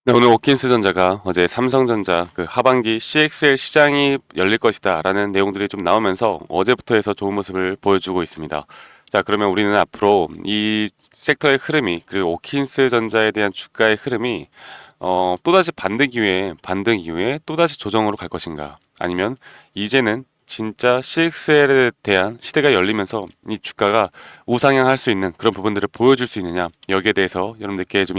네, 오늘 오킨스 전자가 어제 삼성전자 그 하반기 CXL 시장이 열릴 것이다 라는 내용들이 좀 나오면서 어제부터 해서 좋은 모습을 보여주고 있습니다. 자, 그러면 우리는 앞으로 이 섹터의 흐름이, 그리고 오킨스 전자에 대한 주가의 흐름이 또다시 반등 이후에 또다시 조정으로 갈 것인가, 아니면 이제는 진짜 CXL에 대한 시대가 열리면서 이 주가가 우상향할 수 있는 그런 부분들을 보여줄 수 있느냐, 여기에 대해서 여러분들께 좀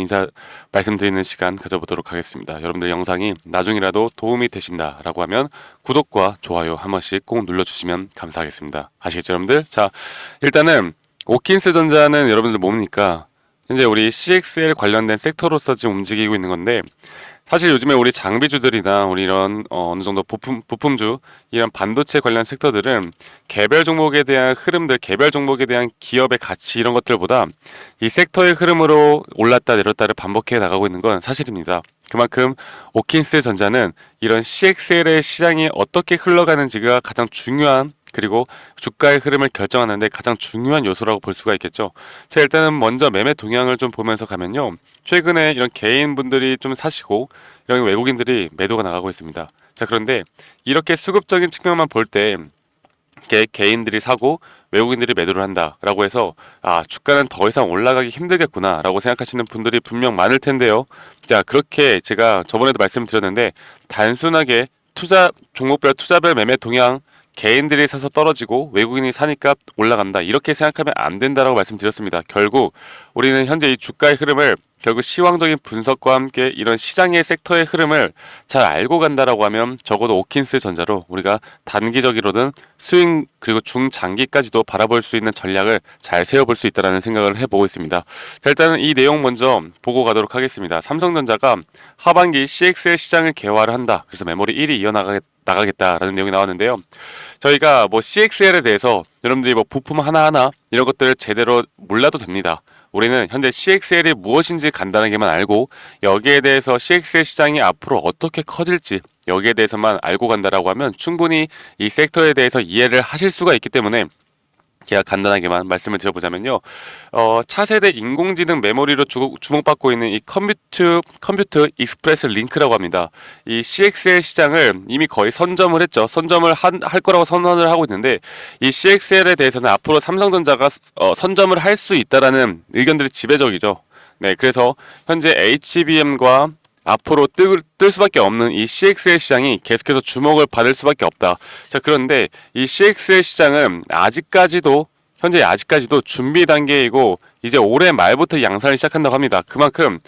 말씀드리는 시간 가져보도록 하겠습니다. 여러분들 영상이 나중이라도 도움이 되신다라고 하면 구독과 좋아요 한 번씩 꼭 눌러주시면 감사하겠습니다. 아시겠죠, 여러분들? 자, 일단은 오킨스 전자는 여러분들 뭡니까? 현재 우리 CXL 관련된 섹터로서 지금 움직이고 있는 건데, 사실 요즘에 우리 장비주들이나 우리 이런 어느 정도 부품주, 이런 반도체 관련 섹터들은 개별 종목에 대한 흐름들, 개별 종목에 대한 기업의 가치, 이런 것들보다 이 섹터의 흐름으로 올랐다 내렸다를 반복해 나가고 있는 건 사실입니다. 그만큼 오킨스 전자는 이런 CXL의 시장이 어떻게 흘러가는지가 가장 중요한, 그리고 주가의 흐름을 결정하는데 가장 중요한 요소라고 볼 수가 있겠죠. 자, 일단은 먼저 매매 동향을 좀 보면서 가면요, 최근에 이런 개인분들이 좀 사시고 이런 외국인들이 매도가 나가고 있습니다. 자, 그런데 이렇게 수급적인 측면만 볼 때 개인들이 사고 외국인들이 매도를 한다라고 해서 주가는 더 이상 올라가기 힘들겠구나라고 생각하시는 분들이 분명 많을 텐데요. 자, 그렇게 제가 저번에도 말씀드렸는데, 단순하게 종목별 투자별 매매 동향, 개인들이 사서 떨어지고 외국인이 사니까 올라간다, 이렇게 생각하면 안 된다라고 말씀드렸습니다. 결국 우리는 현재 이 주가의 흐름을 결국 시황적인 분석과 함께 이런 시장의 섹터의 흐름을 잘 알고 간다라고 하면 적어도 오킨스 전자로 우리가 단기적으로든 스윙, 그리고 중장기까지도 바라볼 수 있는 전략을 잘 세워볼 수 있다는 생각을 해보고 있습니다. 자, 일단은 이 내용 먼저 보고 가도록 하겠습니다. 삼성전자가 하반기 CXL 시장을 개화를 한다, 그래서 메모리 1위 나가겠다라는 내용이 나왔는데요. 저희가 뭐 CXL에 대해서 여러분들이 뭐 부품 하나하나 이런 것들을 제대로 몰라도 됩니다. 우리는 현재 CXL이 무엇인지 간단하게만 알고, 여기에 대해서 CXL 시장이 앞으로 어떻게 커질지 여기에 대해서만 알고 간다라고 하면 충분히 이 섹터에 대해서 이해를 하실 수가 있기 때문에, 제가 간단하게만 말씀을 드려보자면요, 차세대 인공지능 메모리로 주목받고 있는 이 컴퓨터 익스프레스 링크라고 합니다. 이 CXL 시장을 이미 거의 선점을 했죠. 할 거라고 선언을 하고 있는데, 이 CXL에 대해서는 앞으로 삼성전자가 선점을 할 수 있다라는 의견들이 지배적이죠. 네, 그래서 현재 HBM과 앞으로 뜰 수밖에 없는 이 CXL 시장이 계속해서 주목을 받을 수밖에 없다. 자, 그런데 이 CXL 시장은 현재 아직까지도 준비 단계이고, 이제 올해 말부터 양산을 시작한다고 합니다. 그만큼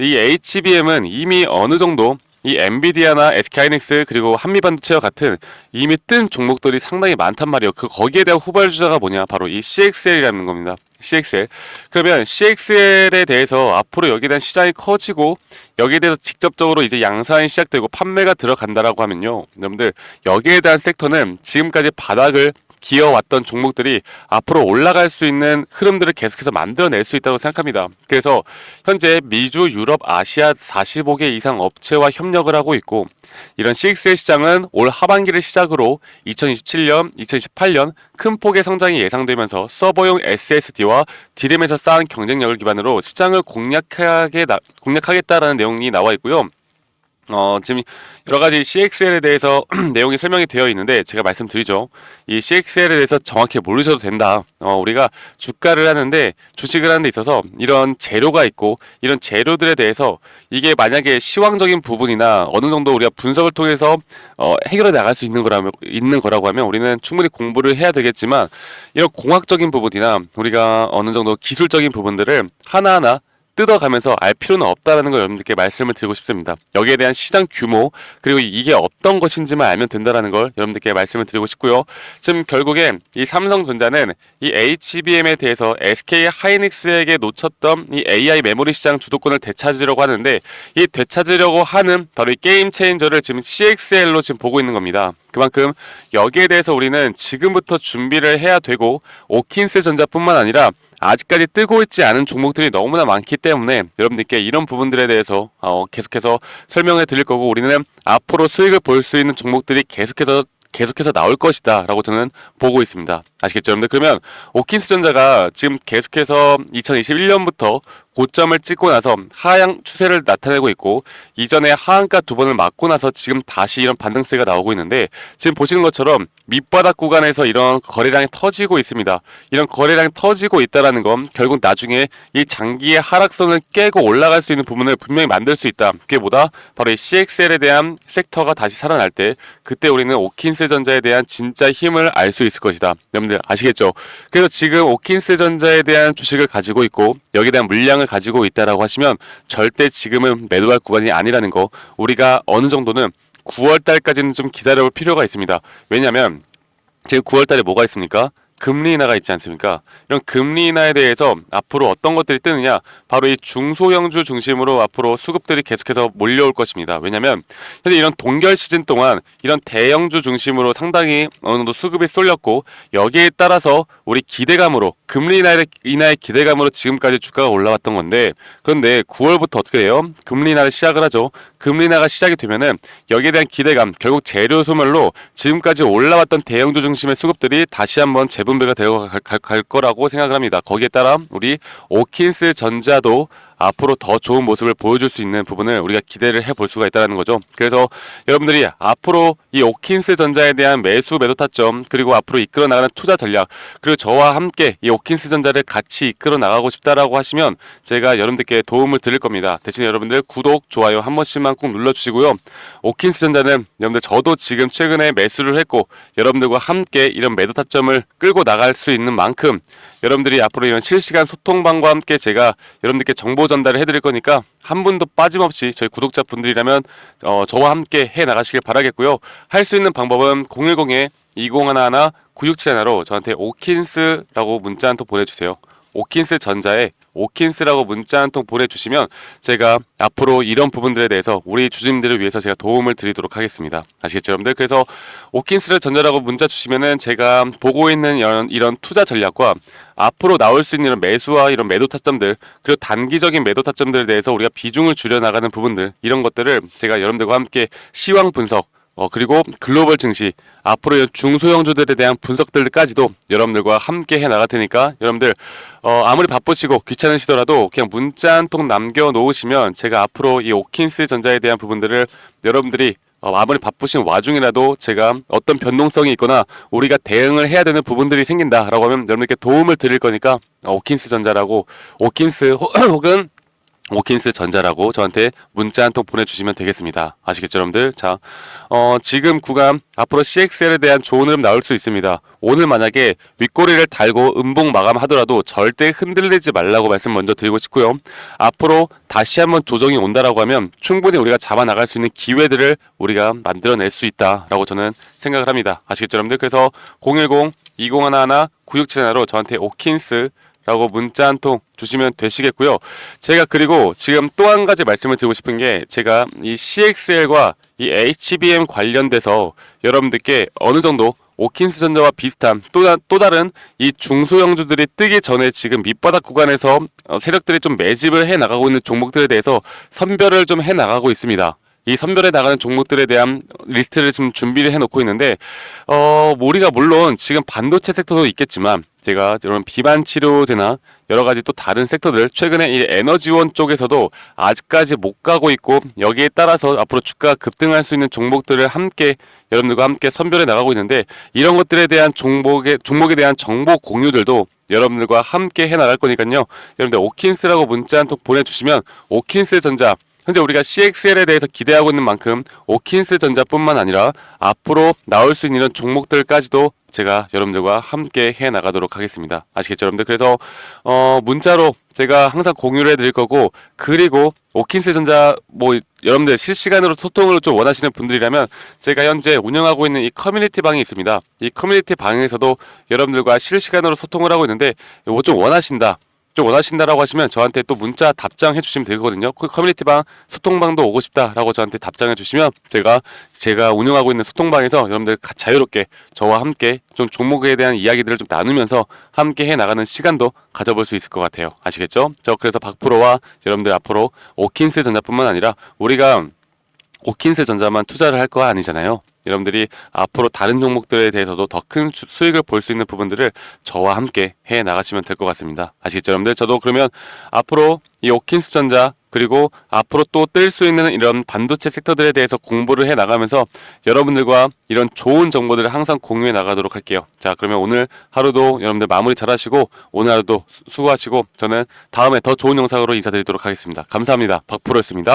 이 HBM은 이미 어느 정도 이 엔비디아나 SK하이닉스 그리고 한미반도체와 같은 이미 뜬 종목들이 상당히 많단 말이에요. 거기에 대한 후발주자가 뭐냐? 바로 이 CXL이라는 겁니다. CXL. 그러면 CXL에 대해서 앞으로 여기에 대한 시장이 커지고, 여기에 대해서 직접적으로 이제 양산이 시작되고 판매가 들어간다라고 하면요, 여러분들 여기에 대한 섹터는 지금까지 바닥을 기어왔던 종목들이 앞으로 올라갈 수 있는 흐름들을 계속해서 만들어낼 수 있다고 생각합니다. 그래서 현재 미주, 유럽, 아시아 45개 이상 업체와 협력을 하고 있고, 이런 CXL 시장은 올 하반기를 시작으로 2027년, 2028년 큰 폭의 성장이 예상되면서 서버용 SSD와 D램에서 쌓은 경쟁력을 기반으로 시장을 공략하겠다라는 내용이 나와 있고요. 지금 여러 가지 CXL에 대해서 내용이 설명이 되어 있는데, 제가 말씀드리죠. 이 CXL에 대해서 정확히 모르셔도 된다. 우리가 주식을 하는 데 있어서 이런 재료가 있고, 이런 재료들에 대해서 이게 만약에 시황적인 부분이나 어느 정도 우리가 분석을 통해서 해결해 나갈 수 있는 거라고 하면 우리는 충분히 공부를 해야 되겠지만, 이런 공학적인 부분이나 우리가 어느 정도 기술적인 부분들을 하나하나 뜯어가면서 알 필요는 없다라는 걸 여러분들께 말씀을 드리고 싶습니다. 여기에 대한 시장 규모, 그리고 이게 어떤 것인지만 알면 된다라는 걸 여러분들께 말씀을 드리고 싶고요. 지금 결국에 이 삼성전자는 이 HBM에 대해서 SK 하이닉스에게 놓쳤던 이 AI 메모리 시장 주도권을 되찾으려고 하는데, 이 되찾으려고 하는 바로 이 게임 체인저를 지금 CXL로 지금 보고 있는 겁니다. 그만큼 여기에 대해서 우리는 지금부터 준비를 해야 되고, 오킨스 전자뿐만 아니라 아직까지 뜨고 있지 않은 종목들이 너무나 많기 때문에 여러분들께 이런 부분들에 대해서 계속해서 설명해 드릴 거고, 우리는 앞으로 수익을 볼 수 있는 종목들이 계속해서 나올 것이다 라고 저는 보고 있습니다. 아시겠죠, 여러분들? 그러면 오킨스 전자가 지금 계속해서 2021년부터 고점을 찍고 나서 하향 추세를 나타내고 있고, 이전에 하한가 두 번을 맞고 나서 지금 다시 이런 반등세가 나오고 있는데, 지금 보시는 것처럼 밑바닥 구간에서 이런 거래량이 터지고 있습니다. 이런 거래량이 터지고 있다는 건 결국 나중에 이 장기의 하락선을 깨고 올라갈 수 있는 부분을 분명히 만들 수 있다. 그게 뭐다? 바로 이 CXL에 대한 섹터가 다시 살아날 때, 그때 우리는 오킨스 전자에 대한 진짜 힘을 알 수 있을 것이다. 여러분들 아시겠죠? 그래서 지금 오킨스 전자에 대한 주식을 가지고 있고 여기에 대한 물량을 가지고 있다라고 하시면 절대 지금은 매도할 구간이 아니라는 거, 우리가 어느 정도는 9월 달까지는 좀 기다려볼 필요가 있습니다. 왜냐하면 지금 9월 달에 뭐가 있습니까? 금리 인하가 있지 않습니까? 이런 금리 인하에 대해서 앞으로 어떤 것들이 뜨느냐, 바로 이 중소형주 중심으로 앞으로 수급들이 계속해서 몰려올 것입니다. 왜냐하면 현재 이런 동결 시즌 동안 이런 대형주 중심으로 상당히 어느 정도 수급이 쏠렸고, 여기에 따라서 우리 기대감으로 금리 인하의 기대감으로 지금까지 주가가 올라왔던 건데, 그런데 9월부터 어떻게 돼요? 금리 인하를 시작을 하죠. 금리 인하가 시작이 되면은 여기에 대한 기대감, 결국 재료 소멸로 지금까지 올라왔던 대형주 중심의 수급들이 다시 한번 재분배가 되어 갈 거라고 생각을 합니다. 거기에 따라 우리 오킨스 전자도 앞으로 더 좋은 모습을 보여줄 수 있는 부분을 우리가 기대를 해볼 수가 있다는 거죠. 그래서 여러분들이 앞으로 이 오킨스 전자에 대한 매수 매도 타점, 그리고 앞으로 이끌어 나가는 투자 전략, 그리고 저와 함께 이 오킨스 전자를 같이 이끌어 나가고 싶다라고 하시면 제가 여러분들께 도움을 드릴 겁니다. 대신 여러분들 구독, 좋아요 한 번씩만 꼭 눌러주시고요. 오킨스 전자는 여러분들 저도 지금 최근에 매수를 했고 여러분들과 함께 이런 매도 타점을 끌고 나갈 수 있는 만큼 여러분들이 앞으로 이런 실시간 소통방과 함께 제가 여러분들께 정보 전달을 해드릴 거니까 한 분도 빠짐없이 저희 구독자분들이라면 저와 함께 해 나가시길 바라겠고요. 할 수 있는 방법은 010-2011-9671로 저한테 오킨스라고 문자 한 통 보내주세요. 오킨스 전자에 오킨스라고 문자 한 통 보내주시면 제가 앞으로 이런 부분들에 대해서 우리 주주님들을 위해서 제가 도움을 드리도록 하겠습니다. 아시겠죠, 여러분들? 그래서 오킨스를 전자라고 문자 주시면은 제가 보고 있는 이런 투자 전략과 앞으로 나올 수 있는 이런 매수와 이런 매도 타점들, 그리고 단기적인 매도 타점들에 대해서 우리가 비중을 줄여 나가는 부분들, 이런 것들을 제가 여러분들과 함께 시황 분석, 그리고 글로벌 증시, 앞으로 중소형주들에 대한 분석들까지도 여러분들과 함께 해 나갈 테니까 여러분들 아무리 바쁘시고 귀찮으시더라도 그냥 문자 한 통 남겨 놓으시면 제가 앞으로 이 오킨스 전자에 대한 부분들을 여러분들이 아무리 바쁘신 와중이라도 제가 어떤 변동성이 있거나 우리가 대응을 해야 되는 부분들이 생긴다라고 하면 여러분들께 도움을 드릴 거니까 오킨스 전자라고, 오킨스 혹은 오킨스 전자라고 저한테 문자 한 통 보내주시면 되겠습니다. 아시겠죠, 여러분들? 자, 지금 구간 앞으로 CXL에 대한 좋은 흐름 나올 수 있습니다. 오늘 만약에 윗꼬리를 달고 음봉 마감하더라도 절대 흔들리지 말라고 말씀 먼저 드리고 싶고요. 앞으로 다시 한번 조정이 온다라고 하면 충분히 우리가 잡아 나갈 수 있는 기회들을 우리가 만들어낼 수 있다라고 저는 생각을 합니다. 아시겠죠, 여러분들? 그래서 010-2011-9671로 저한테 오킨스 라고 문자 한 통 주시면 되시겠고요. 제가 그리고 지금 또 한 가지 말씀을 드리고 싶은 게, 제가 이 CXL과 이 HBM 관련돼서 여러분들께 어느 정도 오킨스 전자와 비슷한 또 다른 이 중소형주들이 뜨기 전에 지금 밑바닥 구간에서 세력들이 좀 매집을 해 나가고 있는 종목들에 대해서 선별을 좀 해 나가고 있습니다. 이 선별해 나가는 종목들에 대한 리스트를 지금 준비를 해놓고 있는데, 우리가 물론 지금 반도체 섹터도 있겠지만 제가 이런 비만 치료제나 여러 가지 또 다른 섹터들, 최근에 이 에너지원 쪽에서도 아직까지 못 가고 있고, 여기에 따라서 앞으로 주가가 급등할 수 있는 종목들을 함께 여러분들과 함께 선별해 나가고 있는데, 이런 것들에 대한 종목에 대한 정보 공유들도 여러분들과 함께 해 나갈 거니까요. 여러분들 오킨스라고 문자 한 통 보내주시면 오킨스 전자, 현재 우리가 CXL에 대해서 기대하고 있는 만큼 오킨스 전자뿐만 아니라 앞으로 나올 수 있는 이런 종목들까지도 제가 여러분들과 함께 해 나가도록 하겠습니다. 아시겠죠, 여러분들? 그래서 문자로 제가 항상 공유를 해드릴 거고, 그리고 오킨스 전자 여러분들 실시간으로 소통을 좀 원하시는 분들이라면 제가 현재 운영하고 있는 이 커뮤니티 방이 있습니다. 이 커뮤니티 방에서도 여러분들과 실시간으로 소통을 하고 있는데, 이거 좀 원하신다라고 하시면 저한테 또 문자 답장해 주시면 되거든요. 커뮤니티방 소통방도 오고 싶다라고 저한테 답장해 주시면 제가 운영하고 있는 소통방에서 여러분들 자유롭게 저와 함께 좀 종목에 대한 이야기들을 좀 나누면서 함께 해 나가는 시간도 가져볼 수 있을 것 같아요. 아시겠죠? 그래서 박프로와 여러분들 앞으로 오킨스 전자뿐만 아니라 우리가 오킨스 전자만 투자를 할 거 아니잖아요. 여러분들이 앞으로 다른 종목들에 대해서도 더 큰 수익을 볼 수 있는 부분들을 저와 함께 해 나가시면 될 것 같습니다. 아시겠죠, 여러분들? 저도 그러면 앞으로 이 오킨스 전자 그리고 앞으로 또 뜰 수 있는 이런 반도체 섹터들에 대해서 공부를 해 나가면서 여러분들과 이런 좋은 정보들을 항상 공유해 나가도록 할게요. 자, 그러면 오늘 하루도 여러분들 마무리 잘 하시고 오늘 하루도 수고하시고 저는 다음에 더 좋은 영상으로 인사드리도록 하겠습니다. 감사합니다. 박프로였습니다.